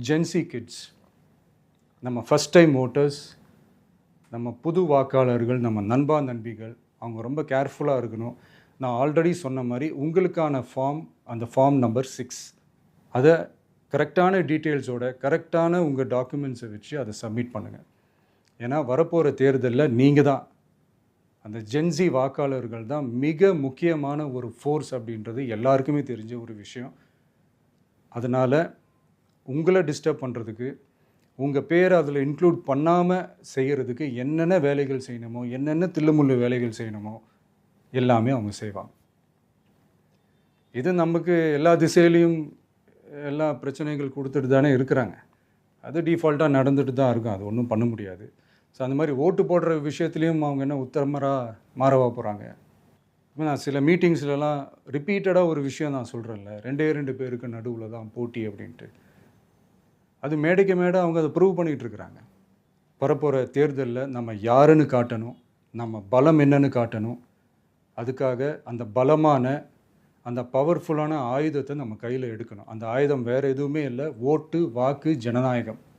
Gen Z kids, நம்ம first time voters, நம்ம புது வாக்காளர்கள், நம்ம நண்பா நண்பிகள், அவங்க ரொம்ப கேர்ஃபுல்லாக இருக்கணும். நான் ஆல்ரெடி சொன்ன மாதிரி உங்களுக்கான ஃபார்ம், அந்த ஃபார்ம் நம்பர் 6, அதை கரெக்டான டீட்டெயில்ஸோட கரெக்டான உங்கள் டாக்குமெண்ட்ஸை வச்சு அதை சப்மிட் பண்ணுங்கள். ஏன்னா வரப்போகிற தேர்தலில் நீங்கள் தான், அந்த ஜென்சி வாக்காளர்கள் தான் மிக முக்கியமான ஒரு ஃபோர்ஸ் அப்படின்றது எல்லாருக்குமே தெரிஞ்ச ஒரு விஷயம். அதனால் உங்களை டிஸ்டர்ப் பண்ணுறதுக்கு, உங்கள் பேரை அதில் இன்க்ளூட் பண்ணாமல் செய்கிறதுக்கு என்னென்ன வேலைகள் செய்யணுமோ, என்னென்ன தில்லுமுள்ளு வேலைகள் செய்யணுமோ எல்லாமே அவங்க செய்வாங்க. இது நமக்கு எல்லா திசையிலையும் எல்லா பிரச்சனைகள் கொடுத்துட்டு தானே இருக்கிறாங்க. அது டிஃபால்ட்டாக நடந்துட்டு தான் இருக்கும், அது ஒன்றும் பண்ண முடியாது. ஸோ அந்த மாதிரி ஓட்டு போடுற விஷயத்துலேயும் அவங்க என்ன உத்தரமராக மாறவா போகிறாங்க? இப்போ நான் சில மீட்டிங்ஸ்லலாம் ரிப்பீட்டடாக ஒரு விஷயம் நான் சொல்கிறேன்ல, 2 பேருக்கு நடுவில் தான் போட்டி அப்படின்ட்டு. அது மேடைக்கு மேடை அவங்க அதை ப்ரூவ் பண்ணிகிட்ருக்குறாங்க. வரப்போகிற தேர்தலில் நம்ம யாருன்னு காட்டணும், நம்ம பலம் என்னன்னு காட்டணும். அதுக்காக அந்த பலமான, அந்த பவர்ஃபுல்லான ஆயுதத்தை நம்ம கையில் எடுக்கணும். அந்த ஆயுதம் வேறு எதுவுமே இல்லை, ஓட்டு, வாக்கு, ஜனநாயகம்.